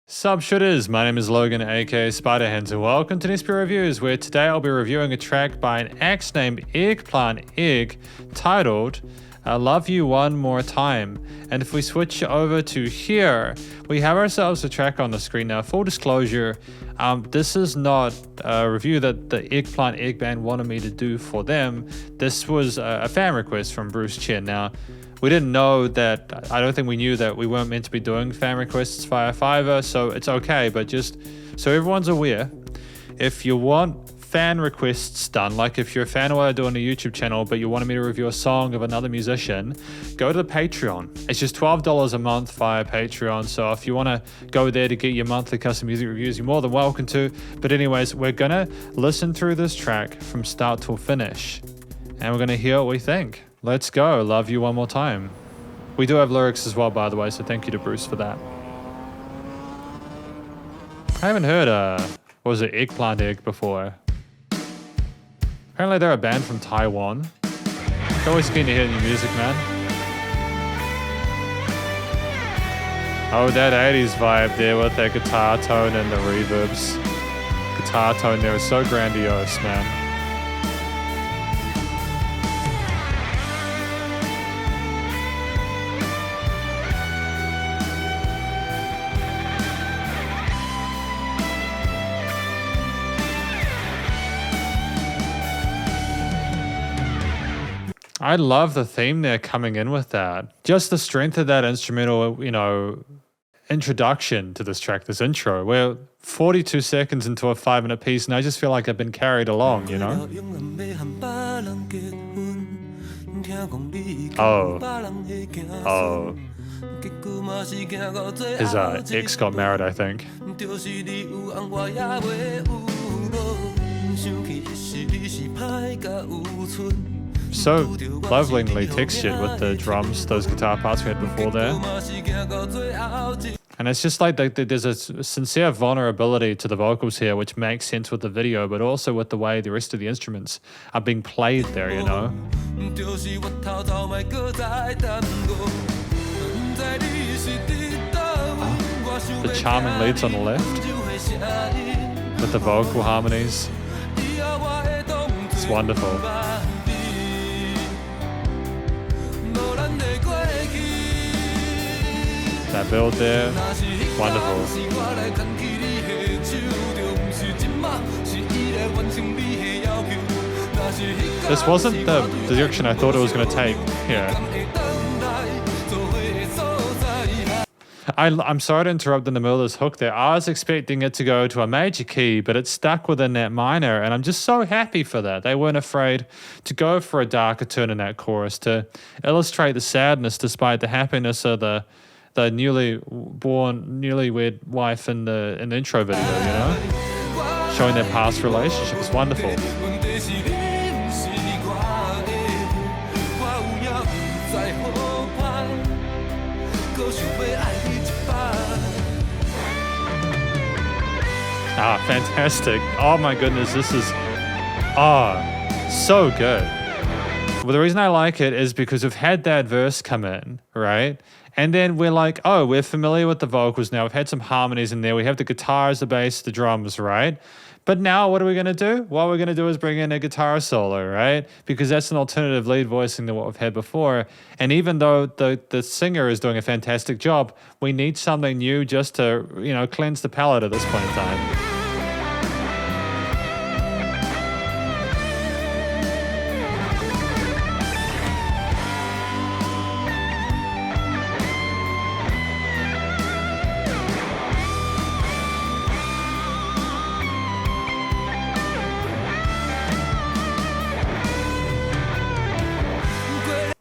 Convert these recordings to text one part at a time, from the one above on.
Sup shooters, my name is Logan aka Spiderhands and welcome to SP Reviews, where today I'll be reviewing a track by an act named EggPlantEgg titled Love You One More Time. And if we switch over to here, we have ourselves a track on the screen. Now, full disclosure, this is not a review that the EggPlantEgg band wanted me to do for them. This was a fan request from Bruce Chin. Now, we didn't know that, I don't think we knew that we weren't meant to be doing fan requests via Fiverr, so it's okay, but just so everyone's aware, if you want fan requests done, like if you're a fan of what I do on a YouTube channel, but you wanted me to review a song of another musician, go to the Patreon. It's just $12 a month via Patreon, so if you want to go there to get your monthly custom music reviews, you're more than welcome to. But anyways, we're gonna listen through this track from start to finish, and we're gonna hear what we think. Let's go. Love You One More Time. We do have lyrics as well, by the way, so thank you to Bruce for that. I haven't heard, what was it, EggPlantEgg before. Apparently they're a band from Taiwan. Always keen to hear new music, man. Oh, that 80s vibe there with that guitar tone and the reverbs. Guitar tone there is so grandiose, man. I love the theme there coming in with that. Just the strength of that instrumental, introduction to this track, this intro. We're 42 seconds into a 5-minute piece and I just feel like I've been carried along, you know? Oh. His ex got married, I think. So lovingly textured with the drums, those guitar parts we had before there. And it's just like there's a sincere vulnerability to the vocals here, which makes sense with the video, but also with the way the rest of the instruments are being played there, you know? The charming leads on the left with the vocal harmonies. It's wonderful. That build there, wonderful. This wasn't the direction I thought it was going to take here. I'm sorry to interrupt in the middle of this hook there. I was expecting it to go to a major key, but it stuck within that minor, and I'm just so happy for that. They weren't afraid to go for a darker turn in that chorus to illustrate the sadness despite the happiness of the newlywed wife in the intro video, you know? Showing their past relationship is wonderful. Ah, fantastic. Oh my goodness, this is, so good. Well, the reason I like it is because we've had that verse come in, right? And then we're like, oh, we're familiar with the vocals now. We've had some harmonies in there. We have the guitars, the bass, the drums, right? But now what are we going to do? What we're going to do is bring in a guitar solo, right? Because that's an alternative lead voicing than what we've had before. And even though the singer is doing a fantastic job, we need something new just to, cleanse the palate at this point in time.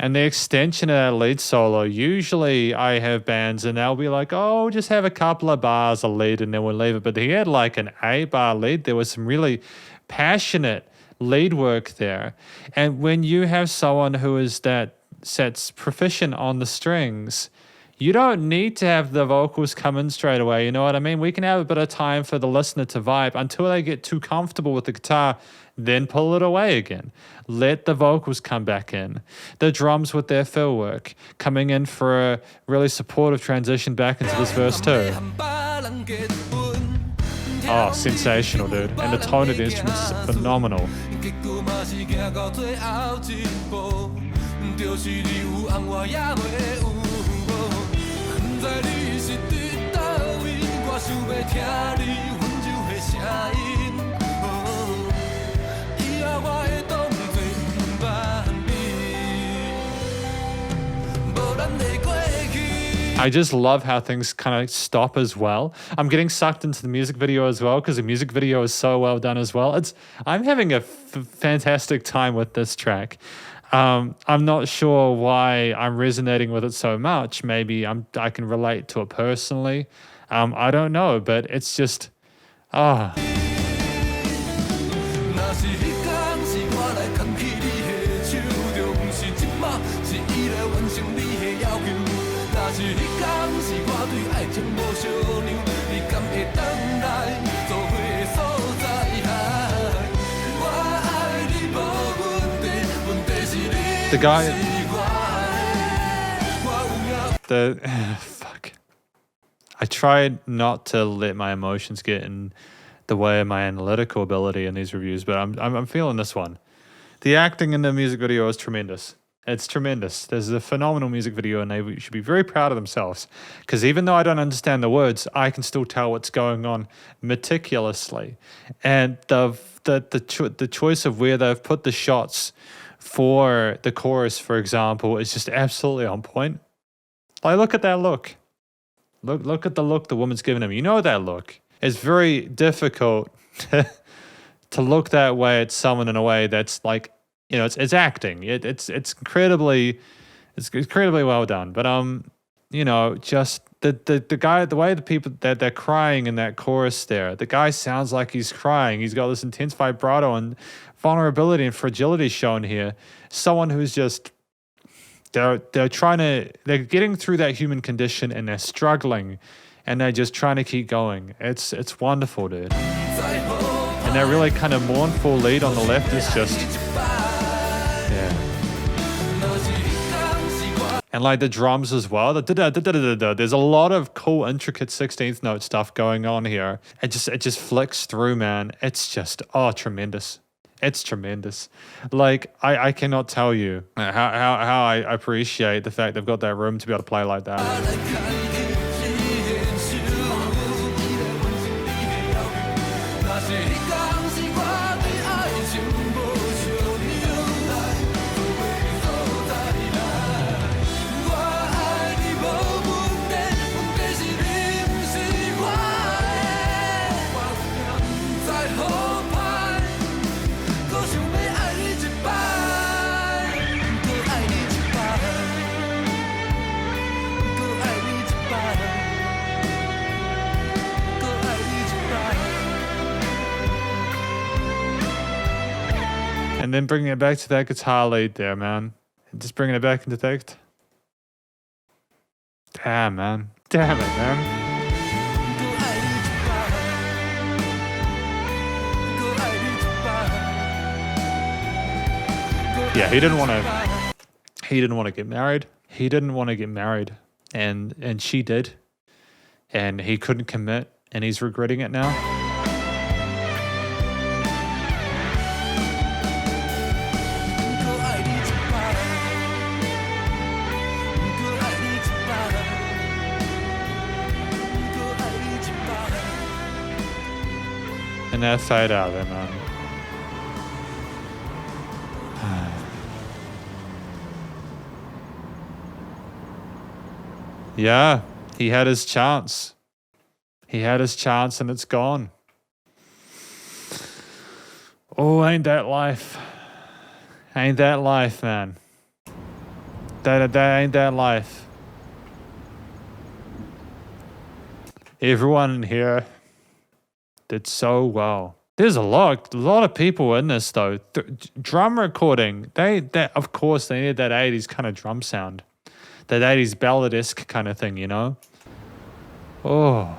And the extension of that lead solo, usually I have bands and they'll be like, oh, just have a couple of bars of lead and then we'll leave it. But he had like an 8-bar lead. There was some really passionate lead work there. And when you have someone who is that's proficient on the strings, you don't need to have the vocals come in straight away. You know what I mean? We can have a bit of time for the listener to vibe until they get too comfortable with the guitar, then pull it away again. Let the vocals come back in. The drums with their fill work, coming in for a really supportive transition back into this verse too. Oh, sensational, dude. And the tone of the instruments is phenomenal. I just love how things kind of stop as well. I'm getting sucked into the music video as well because the music video is so well done as well. I'm having a fantastic time with this track. I'm not sure why I'm resonating with it so much. Maybe I can relate to it personally. I don't know, but it's just, the guy, fuck. I tried not to let my emotions get in the way of my analytical ability in these reviews, but I'm feeling this one. The acting in the music video is tremendous. It's tremendous. There's a phenomenal music video, and they should be very proud of themselves. Because even though I don't understand the words, I can still tell what's going on meticulously. And the choice of where they've put the shots for the chorus, for example, is just absolutely on point. Like, look at that look. Look at the look the woman's giving him. You know that look. It's very difficult to look that way at someone in a way that's like, you know, it's acting. It's incredibly well done. But you know, just the guy, the way the people that they're crying in that chorus there, the guy sounds like he's crying. He's got this intense vibrato and vulnerability and fragility shown here. Someone who's just they're getting through that human condition and they're struggling and they're just trying to keep going. It's wonderful, dude. And that really kind of mournful lead on the left is just, yeah. And like the drums as well. There's a lot of cool, intricate 16th note stuff going on here. It just flicks through, man. It's just, tremendous. It's tremendous. Like, I cannot tell you how I appreciate the fact they've got that room to be able to play like that. And then bringing it back to that guitar lead there, man. And just bringing it back into that. Damn, man. Damn it, man. Yeah, he didn't want to get married. He didn't want to get married. And she did. And he couldn't commit. And he's regretting it now. And that fade out there, man. Yeah, he had his chance. He had his chance and it's gone. Oh, ain't that life. Ain't that life, man. That ain't that life. Everyone in here did so well. There's a lot of people in this though. Drum recording, they of course they need that 80s kind of drum sound. That 80s ballad-esque kind of thing, you know? Oh.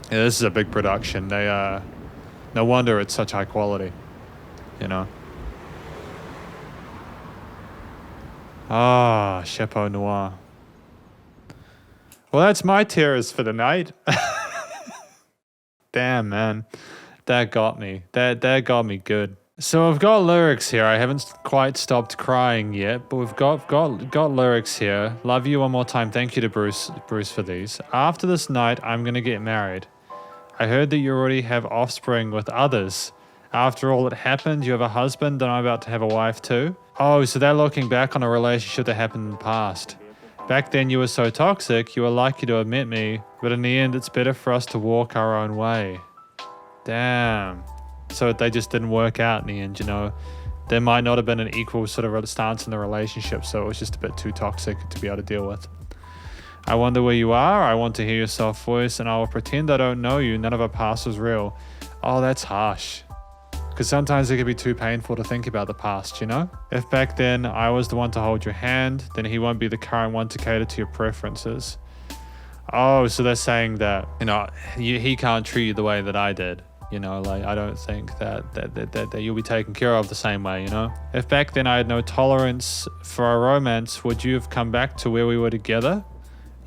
Yeah, this is a big production. They no wonder it's such high quality, you know? Ah, Chapeau Noir. Well, that's my tears for the night. Damn, man. That got me. That got me good. So I've got lyrics here. I haven't quite stopped crying yet, but we've got lyrics here. Love you one more time. Thank you to Bruce for these. After this night, I'm gonna get married. I heard that you already have offspring with others. After all that happened, you have a husband and I'm about to have a wife too. Oh, so they're looking back on a relationship that happened in the past. Back then you were so toxic, you were lucky to have met me, but in the end it's better for us to walk our own way. Damn. So they just didn't work out in the end, you know. There might not have been an equal sort of stance in the relationship, so it was just a bit too toxic to be able to deal with. I wonder where you are, I want to hear your soft voice, and I will pretend I don't know you, none of our past was real. Oh, that's harsh. Because sometimes it can be too painful to think about the past, you know? If back then I was the one to hold your hand, then he won't be the current one to cater to your preferences. Oh, so they're saying that, you know, he can't treat you the way that I did. You know, like, I don't think that you'll be taken care of the same way, you know? If back then I had no tolerance for our romance, would you have come back to where we were together?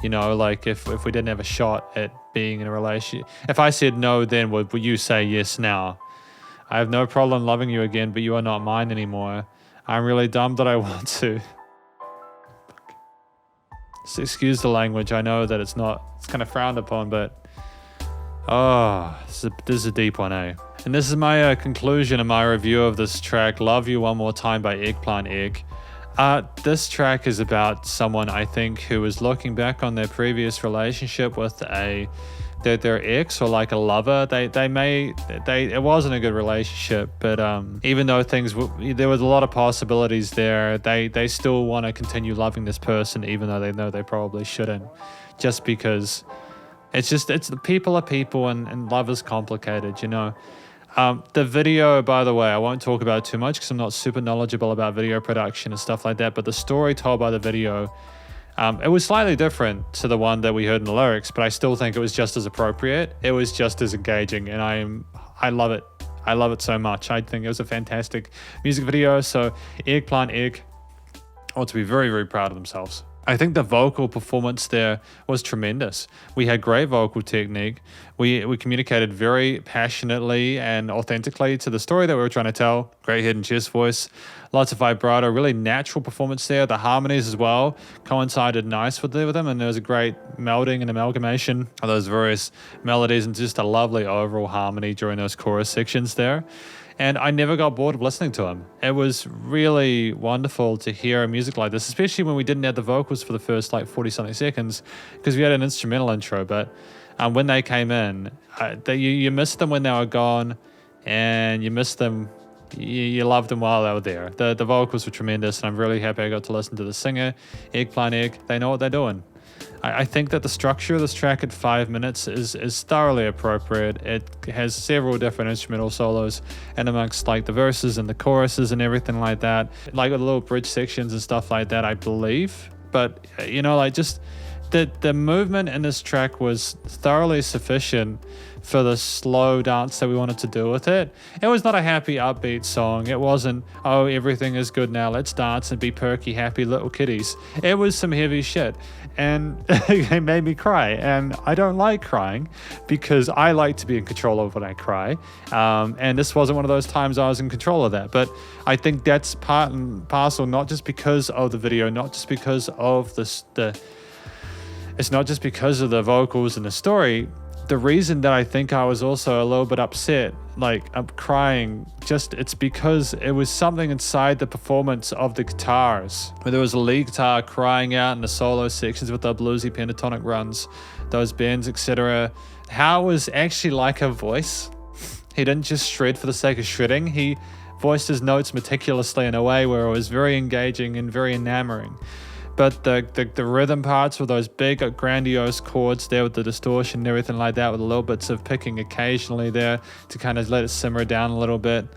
You know, like, if we didn't have a shot at being in a relationship. If I said no then, would you say yes now? I have no problem loving you again, but you are not mine anymore. I'm really dumb that I want to. So excuse the language. I know that it's kind of frowned upon, but... Oh, this is a deep one, eh? And this is my conclusion of my review of this track, Love You One More Time by EggPlantEgg. This track is about someone, I think, who is looking back on their previous relationship with their ex or like a lover. It wasn't a good relationship, but even though there was a lot of possibilities there, they still want to continue loving this person, even though they know they probably shouldn't, just because it's people are people and love is complicated, you know. The video, by the way, I won't talk about it too much because I'm not super knowledgeable about video production and stuff like that, but the story told by the video, it was slightly different to the one that we heard in the lyrics, but I still think it was just as appropriate. It was just as engaging, and I love it. I love it so much. I think it was a fantastic music video, so EggPlantEgg ought to be very, very proud of themselves. I think the vocal performance there was tremendous. We had great vocal technique. We communicated very passionately and authentically to the story that we were trying to tell. Great head and chest voice, lots of vibrato, really natural performance there. The harmonies as well coincided nice with them, and there was a great melding and amalgamation of those various melodies and just a lovely overall harmony during those chorus sections there. And I never got bored of listening to him. It was really wonderful to hear a music like this, especially when we didn't have the vocals for the first like 40-something seconds, because we had an instrumental intro. But when they came in, you missed them when they were gone, and you missed them. You loved them while they were there. The vocals were tremendous, and I'm really happy I got to listen to the singer, EggPlantEgg. They know what they're doing. I think that the structure of this track at 5 minutes is thoroughly appropriate. It has several different instrumental solos, and amongst like the verses and the choruses and everything like that, like with little bridge sections and stuff like that, I believe. But you know, like just the movement in this track was thoroughly sufficient for the slow dance that we wanted to do with it. It was not a happy, upbeat song. It wasn't, oh, everything is good now, let's dance and be perky, happy little kitties. It was some heavy shit, and it made me cry. And I don't like crying because I like to be in control of when I cry. And this wasn't one of those times I was in control of that. But I think that's part and parcel, not just because of the video, not just because of it's not just because of the vocals and the story. The reason that I think I was also a little bit upset, like I'm crying, it's because it was something inside the performance of the guitars, where there was a lead guitar crying out in the solo sections with the bluesy pentatonic runs, those bends, etc. How it was actually like a voice. He didn't just shred for the sake of shredding. He voiced his notes meticulously in a way where it was very engaging and very enamoring. But the rhythm parts with those big grandiose chords there with the distortion and everything like that, with a little bits of picking occasionally there to kind of let it simmer down a little bit.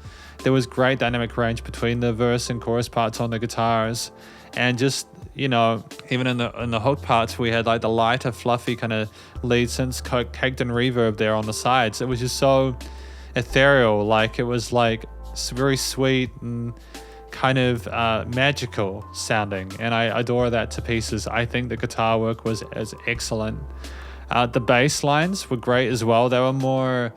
There was great dynamic range between the verse and chorus parts on the guitars. And just, you know, even in the hook parts, we had like the lighter, fluffy kind of lead synths caked in reverb there on the sides. It was just so ethereal. Like it was like very sweet and kind of magical sounding, and I adore that to pieces. I think the guitar work was excellent. The bass lines were great as well. They were more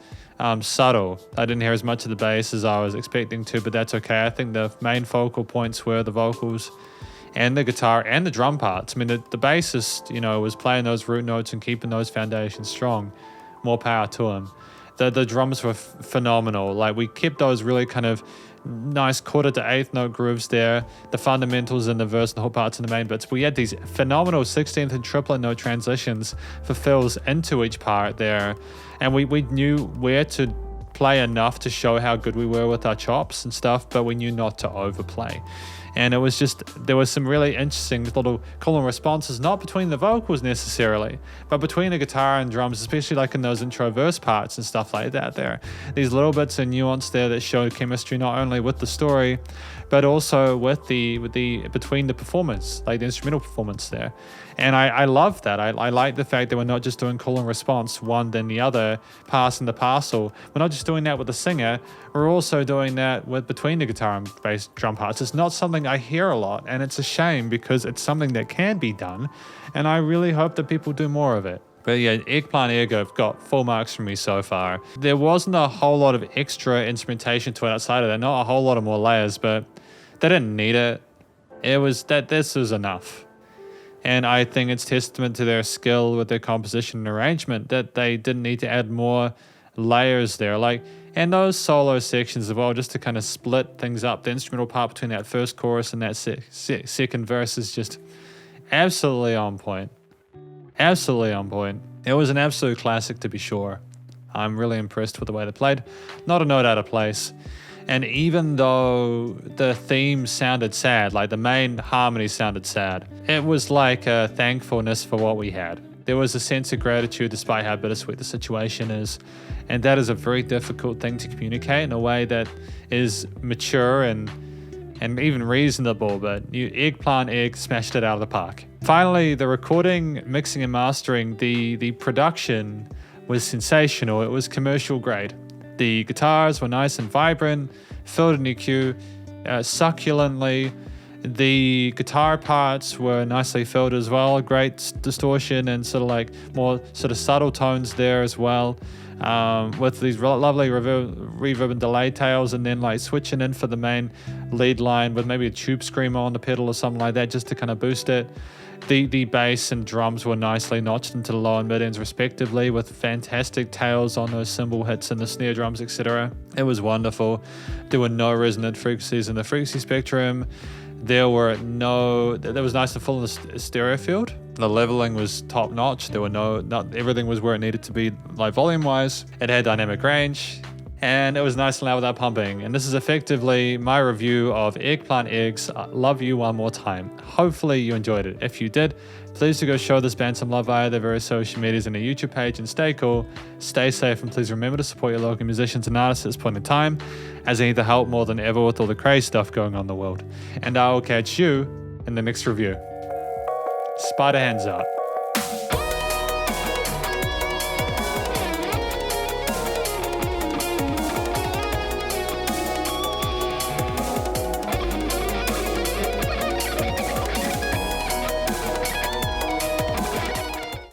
subtle. I didn't hear as much of the bass as I was expecting to, but that's okay. I think the main focal points were the vocals and the guitar and the drum parts. I mean, the bassist, was playing those root notes and keeping those foundations strong. More power to him. The drums were phenomenal. Like, we kept those really kind of nice quarter to eighth note grooves there, the fundamentals in the verse and the whole parts in the main bits. We had these phenomenal 16th and triplet note transitions for fills into each part there, and we knew where to play enough to show how good we were with our chops and stuff, but we knew not to overplay. And it was just, there was some really interesting little call and responses, not between the vocals necessarily, but between the guitar and drums, especially like in those intro verse parts and stuff like that there. These little bits of nuance there that show chemistry not only with the story, but also with the between the performance, like the instrumental performance there. And I love that. I like the fact that we're not just doing call and response, one then the other, passing the parcel. We're not just doing that with the singer, we're also doing that with between the guitar and bass drum parts. It's not something I hear a lot, and it's a shame because it's something that can be done, and I really hope that people do more of it. But yeah, EggPlantEgg have got full marks from me so far. There wasn't a whole lot of extra instrumentation to it outside of that, not a whole lot of more layers, but they didn't need it. It was that this was enough. And I think it's testament to their skill with their composition and arrangement that they didn't need to add more layers there. Like, and those solo sections as well, just to kind of split things up. The instrumental part between that first chorus and that second verse is just absolutely on point. Absolutely on point. It was an absolute classic, to be sure. I'm really impressed with the way they played. Not a note out of place. And even though the theme sounded sad, like the main harmony sounded sad, it was like a thankfulness for what we had. There was a sense of gratitude despite how bittersweet the situation is. And that is a very difficult thing to communicate in a way that is mature and even reasonable, but EggPlantEgg smashed it out of the park. Finally, the recording, mixing and mastering, the production was sensational. It was commercial grade. The guitars were nice and vibrant, filled an EQ succulently. The guitar parts were nicely filled as well. Great distortion and sort of like more sort of subtle tones there as well. With these lovely reverb and delay tails, and then like switching in for the main lead line with maybe a tube screamer on the pedal or something like that just to kind of boost it. The bass and drums were nicely notched into the low and mid ends respectively, with fantastic tails on those cymbal hits and the snare drums, etc. It was wonderful. There were no resonant frequencies in the frequency spectrum. There was nice and full in the stereo field. The leveling was top notch. Not everything was where it needed to be, like volume wise. It had dynamic range, and it was nice and loud without pumping. And this is effectively my review of EggPlantEgg's Love You One More Time. Hopefully you enjoyed it. If you did, please do go show this band some love via their various social medias and their YouTube page, and stay cool, stay safe, and please remember to support your local musicians and artists at this point in time, as they need the help more than ever with all the crazy stuff going on in the world. And I will catch you in the next review. Spiderhands out.